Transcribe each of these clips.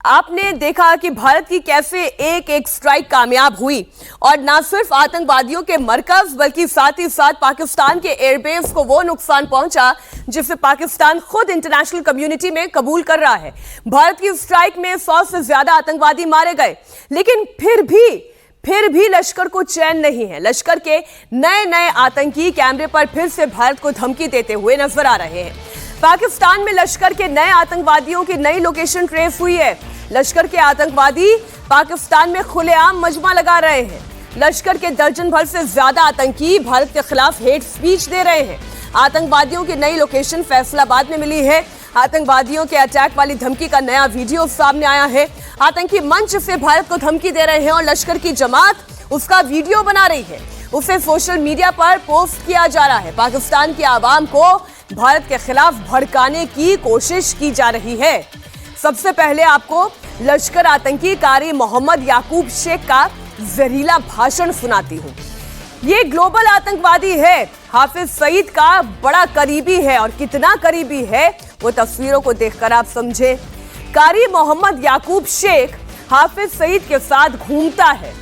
आपने देखा कि भारत की कैसे एक एक स्ट्राइक कामयाब हुई और न सिर्फ आतंकवादियों के मरकज बल्कि साथ ही साथ पाकिस्तान के एयरबेस को वो नुकसान पहुंचा जिसे पाकिस्तान खुद इंटरनेशनल कम्युनिटी में कबूल कर रहा है। भारत की स्ट्राइक में 100 से ज्यादा आतंकवादी मारे गए, लेकिन फिर भी लश्कर को चैन नहीं है। लश्कर के नए नए आतंकी कैमरे पर फिर से भारत को धमकी देते हुए नजर आ रहे हैं। पाकिस्तान में लश्कर के नए आतंकवादियों की नई लोकेशन ट्रेस हुई है। लश्कर के आतंकवादी पाकिस्तान में खुलेआम मजमा लगा रहे हैं। लश्कर के दर्जन भर से ज्यादा आतंकी भारत के खिलाफ हेट स्पीच दे रहे हैं। आतंकवादियों की नई लोकेशन फैसलाबाद में मिली है। आतंकवादियों के अटैक वाली धमकी का नया वीडियो सामने आया है। आतंकी मंच से भारत को धमकी दे रहे हैं और लश्कर की जमात उसका वीडियो बना रही है। उसे सोशल मीडिया पर पोस्ट किया जा रहा है। पाकिस्तान की आवाम को भारत के खिलाफ भड़काने की कोशिश की जा रही है। सबसे पहले आपको लश्कर आतंकी कारी मोहम्मद याकूब शेख का जहरीला भाषण सुनाती हूं। ये ग्लोबल आतंकवादी है, हाफिज सईद का बड़ा करीबी है और कितना करीबी है वो तस्वीरों को देखकर आप समझे। कारी मोहम्मद याकूब शेख हाफिज सईद के साथ घूमता है।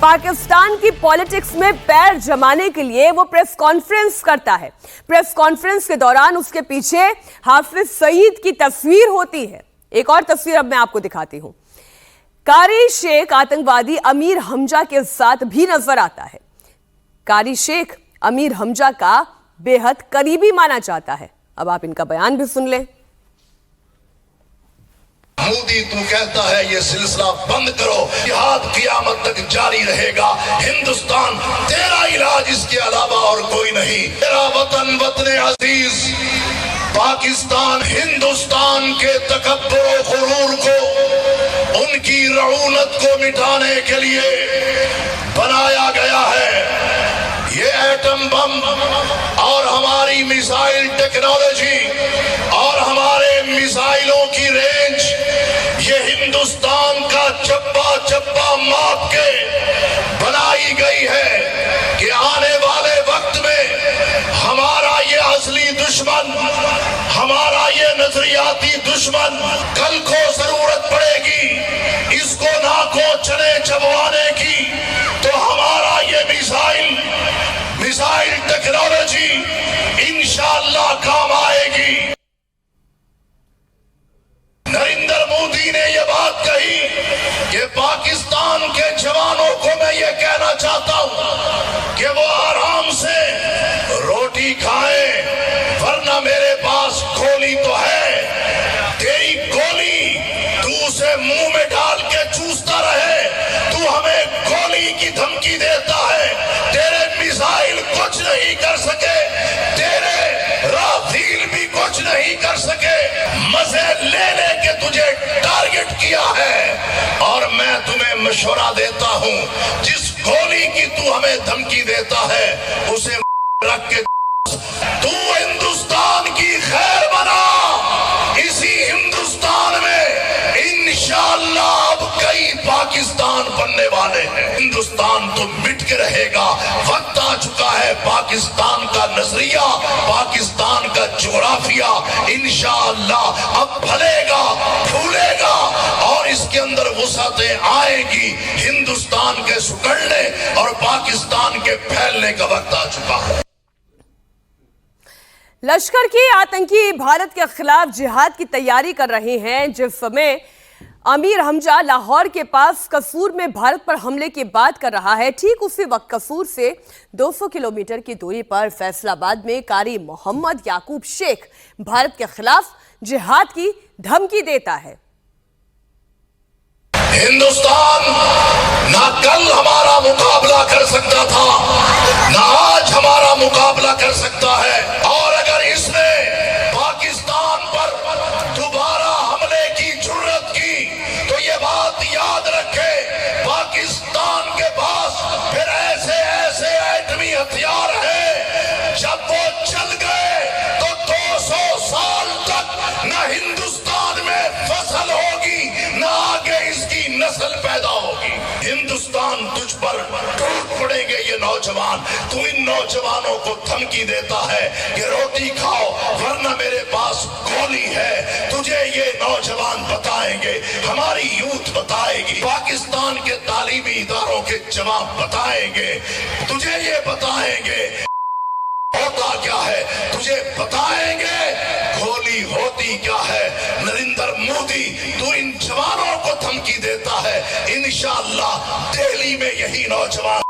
पाकिस्तान की पॉलिटिक्स में पैर जमाने के लिए वो प्रेस कॉन्फ्रेंस करता है। प्रेस कॉन्फ्रेंस के दौरान उसके पीछे हाफिज सईद की तस्वीर होती है। एक और तस्वीर अब मैं आपको दिखाती हूं। कारी शेख आतंकवादी अमीर हमजा के साथ भी नजर आता है। कारी शेख अमीर हमजा का बेहद करीबी माना जाता है। अब आप इनका बयान भी सुन लें। मोदी तू कहता है ये सिलसिला बंद करो, जिहाद क़यामत तक जारी रहेगा। हिंदुस्तान तेरा इलाज, इसके अलावा और कोई नहीं। तेरा वतन वतन अजीज पाकिस्तान हिंदुस्तान के तकब्बुर गुरूर को, उनकी रऊनत को मिटाने के लिए बनाया गया है। ये एटम बम और हमारी मिसाइल टेक्नोलॉजी और हमारे मिसाइलों की रेंज, ये हिंदुस्तान का चप्पा चप्पा माप के बनाई गई है कि आने वाले वक्त में हमारा ये असली दुश्मन, हमारा ये नजरियाती दुश्मन, कल को जरूरत पड़ेगी इसको नाकों चने चबवाने की, तो हमारा ये मिसाइल टेक्नोलॉजी इंशाअल्लाह काम आएगी। नरेंद्र मोदी ने ये बात कही कि पाकिस्तान के जवानों को मैं ये कहना चाहता हूं कि वो आराम से रोटी खाएं, वरना मेरे पास गोली तो है। तेरी गोली तू उसे मुंह में डाल के चूसता रहे, तू हमें गोली की धमकी देता है। तेरे मिसाइल कुछ नहीं कर सके, तेरे राफेल भी कुछ नहीं कर सके। मजे ले लेके तुझे टारगेट किया है और मैं तुम्हें मशवरा देता हूं, जिस गोली की तू हमें धमकी देता है उसे रख के तू हिंदुस्तान की खैर बना। इसी हिंदुस्तान में इंशाअल्लाह अब कई पाकिस्तान बनने वाले हैं। हिंदुस्तान तो मिट के रहेगा। वक्त आ चुका है पाकिस्तान का नजरिया, पाकिस्तान का जोग्राफिया इंशाअल्लाह अब फलेगा, फूलेगा और इसके अंदर वुसअतें आएगी हिंदुस्तान के सुकड़ने और पाकिस्तान के फैलने का वक्त आ चुका है। लश्कर के आतंकी भारत के खिलाफ जिहाद की तैयारी कर रहे हैं। जिस समय अमीर हमजा लाहौर के पास कसूर में भारत पर हमले की बात कर रहा है, ठीक उसी वक्त कसूर से 200 किलोमीटर की दूरी पर फैसलाबाद में कारी मोहम्मद याकूब शेख भारत के खिलाफ जिहाद की धमकी देता है। हिंदुस्तान ना कल हमारा मुकाबला कर सकता था, ना आज हमारा मुकाबला कर सकता है। और अगर इसने पाकिस्तान पर दोबारा हमले की जुर्रत की तो ये बात याद रखे, पाकिस्तान के पास फिर ऐसे ऐसे एटमी हथियार हैं, जब वो चल गए तो 200 साल तक न हिंदुस्तान में फसल होगी, न आगे इसकी नस्ल पैदा होगी। हिंदुस्तान तुझ पर टूट पड़ेंगे ये नौजवान। तू इन नौजवानों को धमकी देता है कि रोटी खाओ वरना मेरे पास गोली है। तुझे ये नौजवान बताएंगे हमारी यूथ बताएगी, पाकिस्तान के तालीमी इदारों के जवाब बताएंगे, तुझे ये बताएंगे होता क्या है, तुझे बताएंगे गोली होती क्या है। नरेंद्र मोदी, तू इन जवानों को धमकी देता है, इंशाअल्लाह दिल्ली में यही नौजवान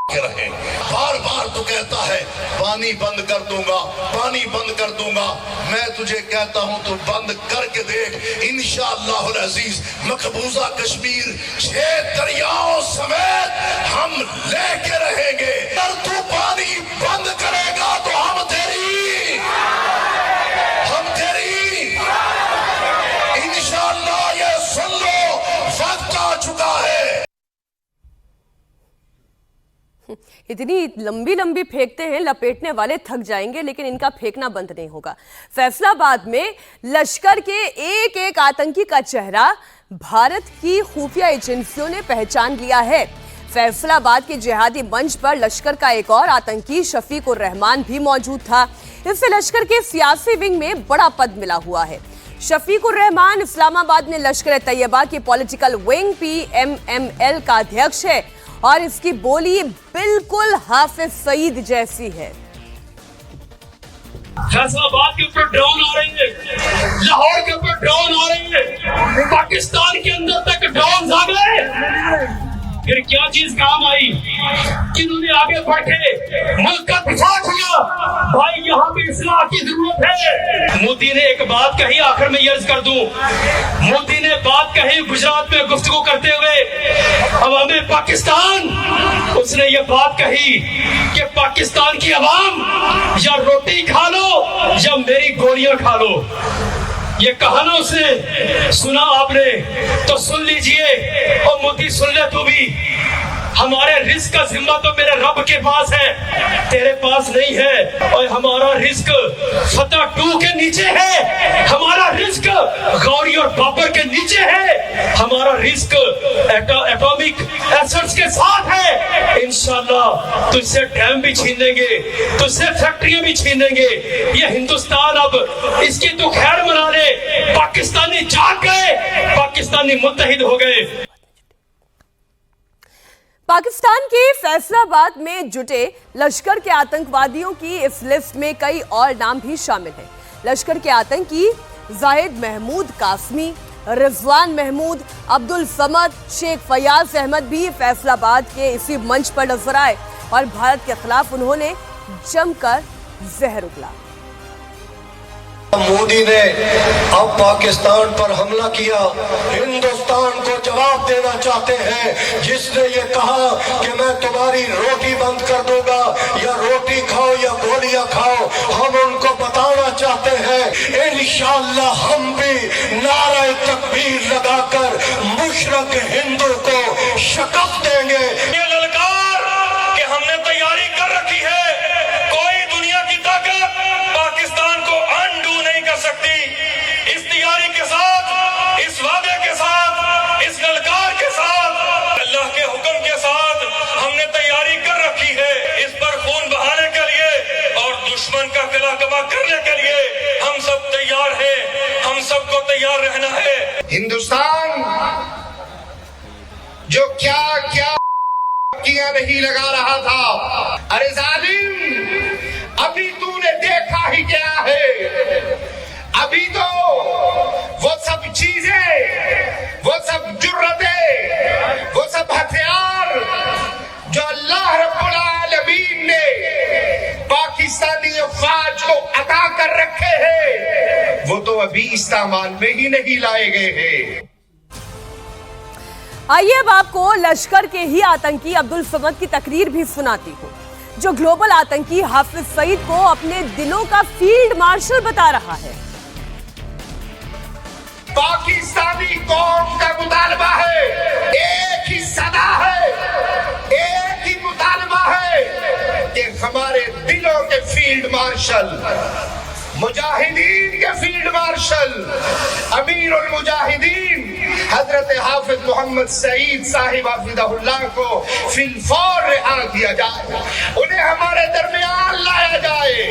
रहे। बार बार तू कहता है पानी बंद कर दूंगा, पानी बंद कर दूंगा। मैं तुझे कहता हूं तू बंद करके देख, इंशाअल्लाह अजीज मकबूजा कश्मीर 6 दरियाओं समेत हम लेके रहेंगे। अगर तू पानी बंद करेगा तो हम तेरी इंशाअल्लाह, ये सुन लो, वक्त आ चुका है। इतनी लंबी लंबी फेंकते हैं, लपेटने वाले थक जाएंगे, लेकिन इनका फेंकना बंद नहीं होगा। फैसलाबाद में लश्कर के एक एक आतंकी का चेहरा भारत की खुफिया एजेंसियों ने पहचान लिया है। फैसलाबाद के जिहादी मंच पर लश्कर का एक और आतंकी शफीकुर रहमान भी मौजूद था। इससे लश्कर के सियासी विंग में बड़ा पद मिला हुआ है। शफीकुर रहमान इस्लामाबाद में लश्कर तैयबा की पॉलिटिकल विंग PMML का अध्यक्ष है और इसकी बोली बिल्कुल हाफिज सईद जैसी है। फैसलाबाद के ऊपर ड्रोन आ रहे हैं, लाहौर के ऊपर ड्रोन आ रहे हैं, पाकिस्तान के अंदर तक ड्रोन आ गए। फिर क्या चीज काम आई? जिन्होंने आगे बढ़े मुल्क का दिफा किया, भाई यहाँ पे इस्लाह की जरूरत है। मोदी ने एक बात कही, आखिर में अर्ज कर दूं, मोदी ने बात कही गुजरात में गुफ्तगू करते हुए अवामे पाकिस्तान, उसने ये बात कही कि पाकिस्तान की अवाम या रोटी खा लो या मेरी गोलियां खा लो। ये कहा ना उसने, सुना आपने तो सुन लीजिए, और मोदी सुन ले तू भी। हमारे रिस्क का जिम्मा तो मेरे रब के पास है, तेरे पास नहीं है। और हमारा रिस्क फतह 2 के नीचे है, हमारा रिस्क गौरी और बाबर के नीचे है, हमारा रिस्क एटॉमिक एसेट्स के साथ है। इंशाल्लाह तुझसे डैम भी छीन लेंगे, तुझसे फैक्ट्रियां भी छीन लेंगे। ये हिंदुस्तान अब इसकी तो खैर मना ले। पाकिस्तानी जाग गए, पाकिस्तानी मुत्तहिद हो गए। पाकिस्तान के फैसलाबाद में जुटे लश्कर के आतंकवादियों की इस लिस्ट में कई और नाम भी शामिल हैं। लश्कर के आतंकी जाहिद महमूद कासमी, रिजवान महमूद, अब्दुल समद, शेख फयाज अहमद भी फैसलाबाद के इसी मंच पर नजर आए और भारत के खिलाफ उन्होंने जमकर जहर उगला। मोदी ने अब पाकिस्तान पर हमला किया, हिंदुस्तान को जवाब देना चाहते हैं। जिसने ये कहा कि मैं तुम्हारी रोटी बंद कर दूंगा, या रोटी खाओ या गोलियां खाओ, हम उनको बताना चाहते हैं इंशाअल्लाह हम भी नारे तकबीर लगाकर मुशरक हिंदू को शकस्त देंगे। ये ललकार कि हमने तैयारी कर रखी है, कोई दुनिया की ताकत पाकिस्तान को अनडू नहीं कर सकती। इस तैयारी के साथ, इस वादे के साथ, इस ललकार के साथ, अल्लाह के हुक्म के साथ हमने तैयारी कर रखी है। इस पर खून बहाने के लिए और दुश्मन का किला कमा करने के लिए हम सब तैयार हैं, हम सबको तैयार रहना है। हिंदुस्तान जो क्या क्या किया नहीं लगा रहा था, अरे जालिम अभी तूने देखा ही क्या है। अभी तो वो सब चीजें, वो सब जुर्रतें, वो सब हथियार जो अल्लाह रब्बुल आलमीन ने पाकिस्तानी अफवाज को अता कर रखे हैं, वो तो अभी इस्तेमाल में ही नहीं लाए गए हैं। आइए अब आपको लश्कर के ही आतंकी अब्दुल समद की तकरीर भी सुनाती हूँ, जो ग्लोबल आतंकी हाफिज सईद को अपने दिलों का फील्ड मार्शल बता रहा है। पाकिस्तानी कौम का मुतालबा है, एक ही सदा है, एक ही मुतालबा है कि हमारे दिलों के फील्ड मार्शल, मुजाहिदीन के फील्ड मार्शल, अमीरुल मुजाहिदीन हजरत हाफिज मोहम्मद सईद साहिब हाफिज़हुल्लाह को फिलफौर रिहा किया जाए, उन्हें हमारे दरमियान लाया जाए,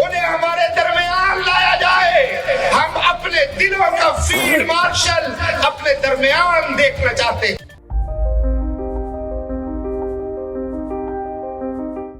उन्हें हमारे दरमियान लाया जाए। हम अपने दिलों का फील्ड मार्शल अपने दरमियान देखना चाहते हैं।